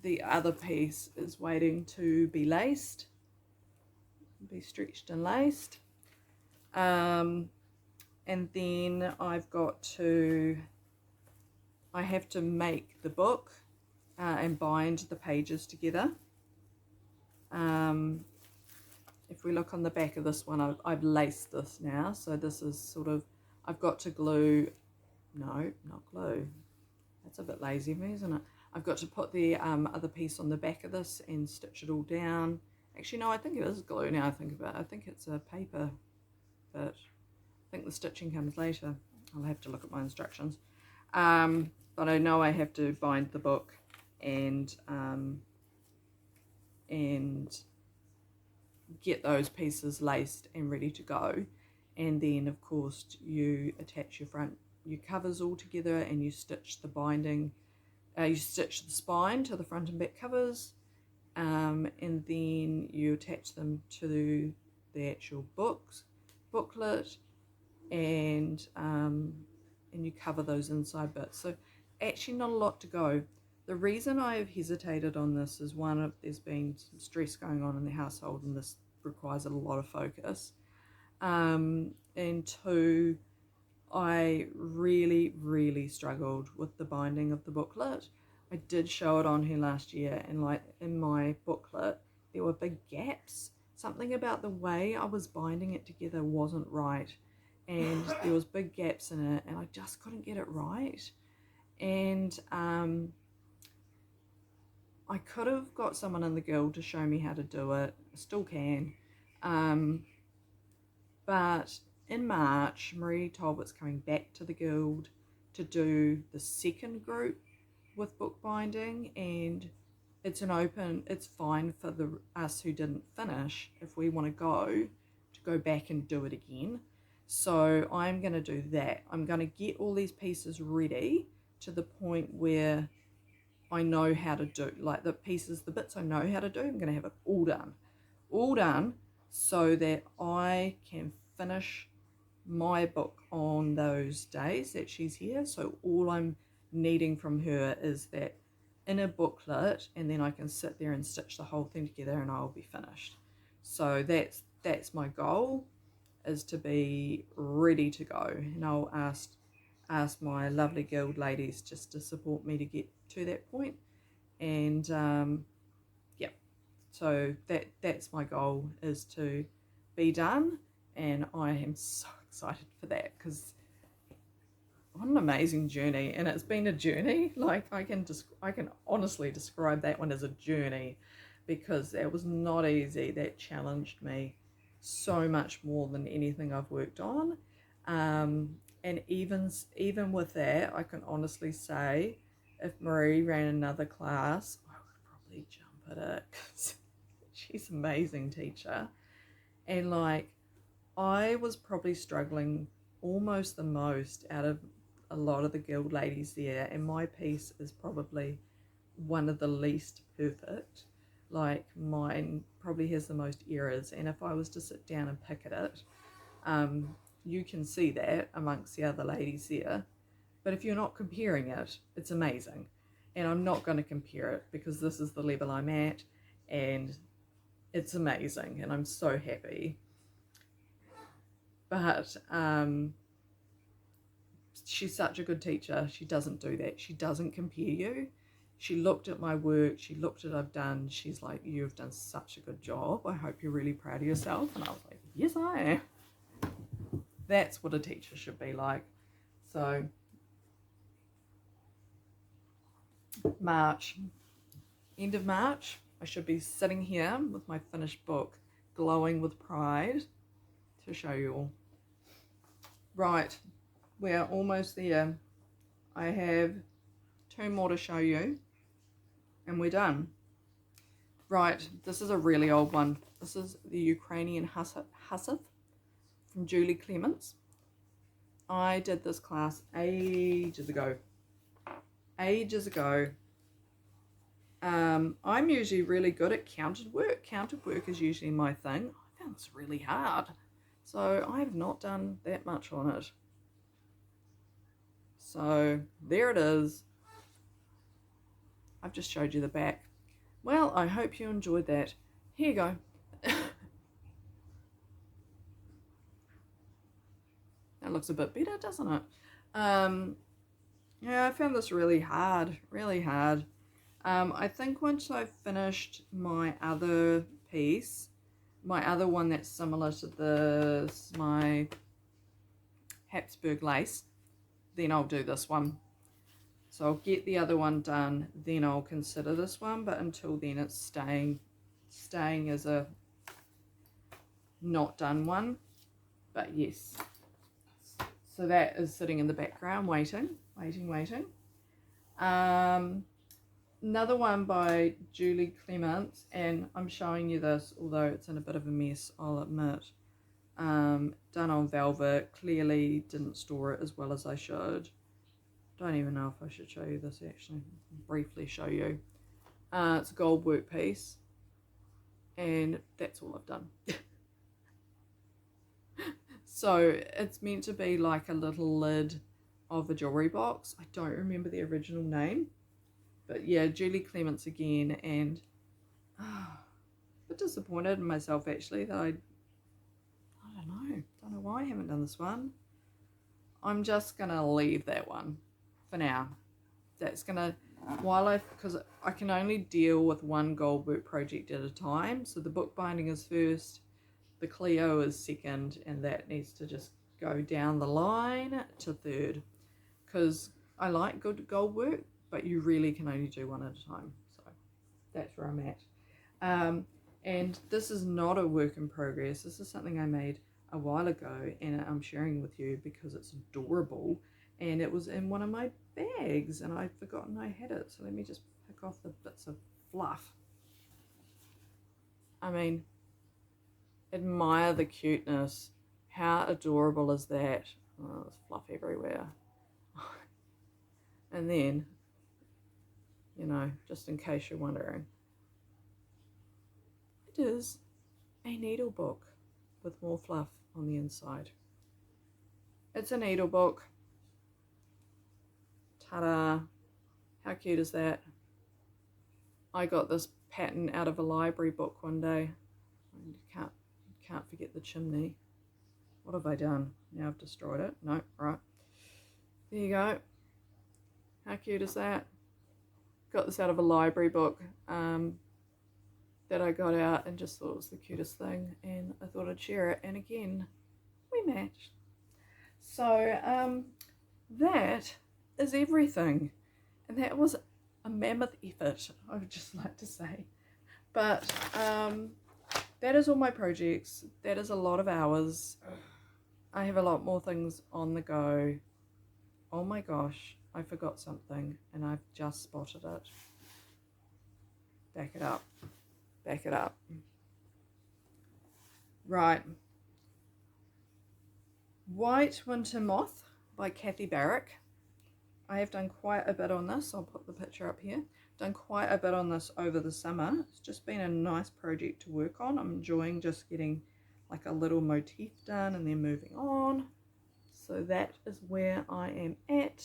the other piece is waiting to be laced, be stretched and laced. And then I have to make the book and bind the pages together. If we look on the back of this one, I've laced this now, so this is sort of, I've got to glue, no, not glue, that's a bit lazy of me, isn't it? I've got to put the other piece on the back of this and stitch it all down. Actually, no, I think it is glue now I think about it. I think it's a paper bit. I think the stitching comes later. I'll have to look at my instructions. But I know I have to bind the book and get those pieces laced and ready to go. And then of course you attach your covers all together, and you stitch the binding, you stitch the spine to the front and back covers, and then you attach them to the actual booklet, and you cover those inside bits. So actually not a lot to go. The reason I've hesitated on this is, one, there's been some stress going on in the household, and this requires a lot of focus. And two, I really struggled with the binding of the booklet. I did show it on here last year, and like in my booklet there were big gaps. Something about the way I was binding it together wasn't right, and there was big gaps in it, and I just couldn't get it right. And I could have got someone in the guild to show me how to do it. I still can. But in March, Marie Talbot's coming back to the guild to do the second group with bookbinding, and it's fine for us who didn't finish, if we want to go back and do it again. So I'm going to do that. I'm going to get all these pieces ready to the point where I know how to do, like the bits I know how to do, I'm going to have it all done so that I can finish my book on those days that she's here. So all I'm needing from her is that inner booklet, and then I can sit there and stitch the whole thing together and I'll be finished. So that's my goal, is to be ready to go. And I'll ask my lovely guild ladies just to support me to get to that point. And yeah, so that's my goal, is to be done, and I am so excited for that, because what an amazing journey. And it's been a journey. Like, I can honestly describe that one as a journey, because it was not easy. That challenged me so much more than anything I've worked on. And even with that, I can honestly say, if Marie ran another class, I would probably jump at it, because she's an amazing teacher. And like, I was probably struggling almost the most out of a lot of the guild ladies there, and my piece is probably one of the least perfect. Like, mine probably has the most errors, and if I was to sit down and pick at it, you can see that amongst the other ladies there. But if you're not comparing it, it's amazing. And I'm not going to compare it, because this is the level I'm at, and it's amazing, and I'm so happy. But she's such a good teacher. She doesn't do that. She doesn't compare you. She looked at my work. She looked at what I've done. She's like, you've done such a good job. I hope you're really proud of yourself. And I was like, yes, I am. That's what a teacher should be like. So March, end of March, I should be sitting here with my finished book, glowing with pride to show you all. Right, we're almost there. I have 2 more to show you, and we're done. Right, this is a really old one. This is the Ukrainian Hussif from Julie Clements. I did this class ages ago. I'm usually really good at counted work. Counted work is usually my thing. I found this really hard, so I have not done that much on it. So there it is. I've just showed you the back. Well, I hope you enjoyed that. Here you go. That looks a bit better, doesn't it? Yeah, I found this really hard, really hard. I think once I've finished my other piece, my other one that's similar to this, my Hapsburg lace, then I'll do this one. So I'll get the other one done, then I'll consider this one, but until then it's staying as a not done one. But yes, so that is sitting in the background waiting. Another one by Julie Clements, and I'm showing you this, although it's in a bit of a mess, I'll admit. Done on velvet. Clearly didn't store it as well as I should. Don't even know if I should show you this, actually. Briefly show you. It's a Goldwork piece, and that's all I've done. So it's meant to be like a little lid of a jewelry box. I don't remember the original name, but yeah, Julie Clements again, and a bit disappointed in myself actually that I don't know why I haven't done this one. I'm just gonna leave that one for now. That's gonna, because I can only deal with one Goldwork project at a time. So the bookbinding is first, the Cleo is second, and that needs to just go down the line to third, because I like good Goldwork, but you really can only do one at a time. So that's where I'm at. And this is not a work in progress. This is something I made a while ago, and I'm sharing with you because it's adorable, and it was in one of my bags and I'd forgotten I had it. So let me just pick off the bits of fluff. I mean, admire the cuteness. How adorable is that? Oh, there's fluff everywhere. And then, you know, just in case you're wondering, it is a needle book with more fluff on the inside. It's a needle book. Ta-da! How cute is that? I got this pattern out of a library book one day. You can't forget the chimney. What have I done? Now I've destroyed it. No, right. There you go. How cute is that? Got this out of a library book that I got out and just thought it was the cutest thing, and I thought I'd share it, and again, we matched. So that is everything, and that was a mammoth effort, I would just like to say. But that is all my projects. That is a lot of hours. I have a lot more things on the go. Oh my gosh, I forgot something and I've just spotted it. Back it up. Back it up. Right. White Winter Moth by Kathy Barrick. I have done quite a bit on this. I'll put the picture up here. Done quite a bit on this over the summer. It's just been a nice project to work on. I'm enjoying just getting like a little motif done and then moving on. So that is where I am at.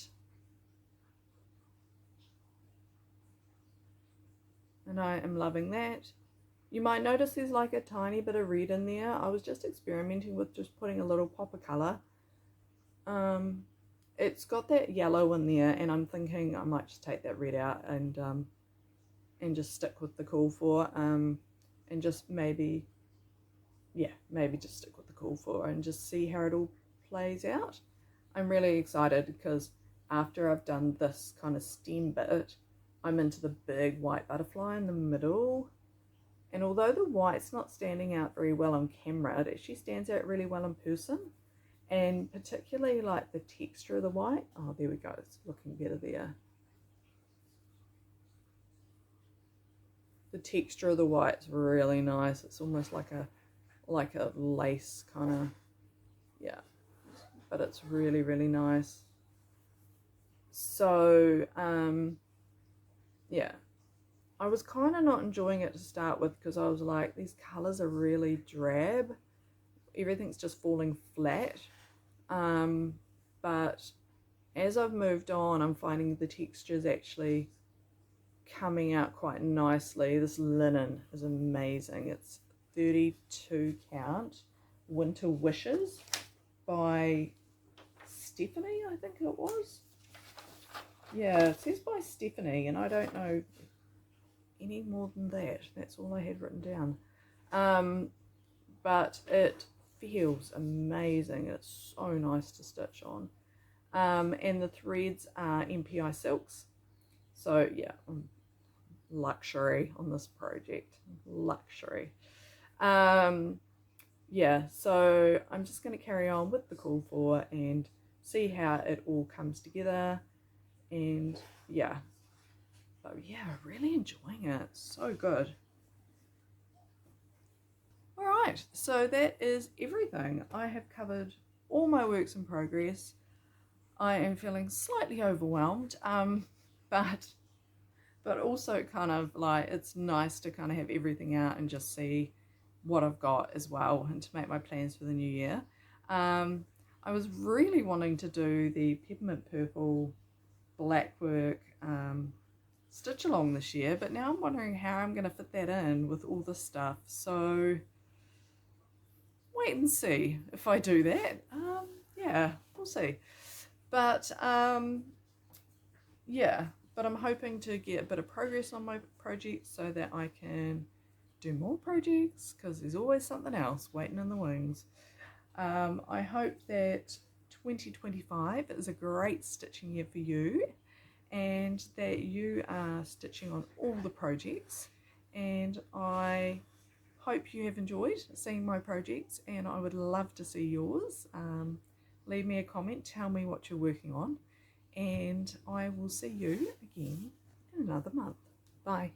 And I am loving that. You might notice there's like a tiny bit of red in there. I was just experimenting with just putting a little pop of colour. It's got that yellow in there, and I'm thinking I might just take that red out and just stick with the call for, and just maybe just stick with the call for and just see how it all plays out. I'm really excited because after I've done this kind of stem bit, I'm into the big white butterfly in the middle. And although the white's not standing out very well on camera, it actually stands out really well in person. And particularly like the texture of the white. Oh, there we go. It's looking better there. The texture of the white's really nice. It's almost like a lace kind of, yeah. But it's really, really nice. So, yeah. I was kind of not enjoying it to start with because I was like, these colours are really drab. Everything's just falling flat. But as I've moved on, I'm finding the textures actually coming out quite nicely. This linen is amazing. It's 32 count Winter Wishes by Stephanie, I think it was. Yeah, it says by Stephanie, and I don't know any more than that. That's all I had written down. But it feels amazing. It's so nice to stitch on. And the threads are MPI silks. So yeah, luxury on this project. Luxury. Yeah, so I'm just going to carry on with the call for and see how it all comes together. And yeah. But yeah, really enjoying it. So good. Alright, so that is everything. I have covered all my works in progress. I am feeling slightly overwhelmed, but also kind of like it's nice to kind of have everything out and just see what I've got as well and to make my plans for the new year. I was really wanting to do the peppermint purple Blackwork stitch along this year, but now I'm wondering how I'm going to fit that in with all this stuff. So wait and see if I do that. Yeah, we'll see. But yeah, but I'm hoping to get a bit of progress on my project so that I can do more projects, because there's always something else waiting in the wings. I hope that 2025 is a great stitching year for you, and that you are stitching on all the projects, and I hope you have enjoyed seeing my projects, and I would love to see yours. leave me a comment, tell me what you're working on, and I will see you again in another month. Bye.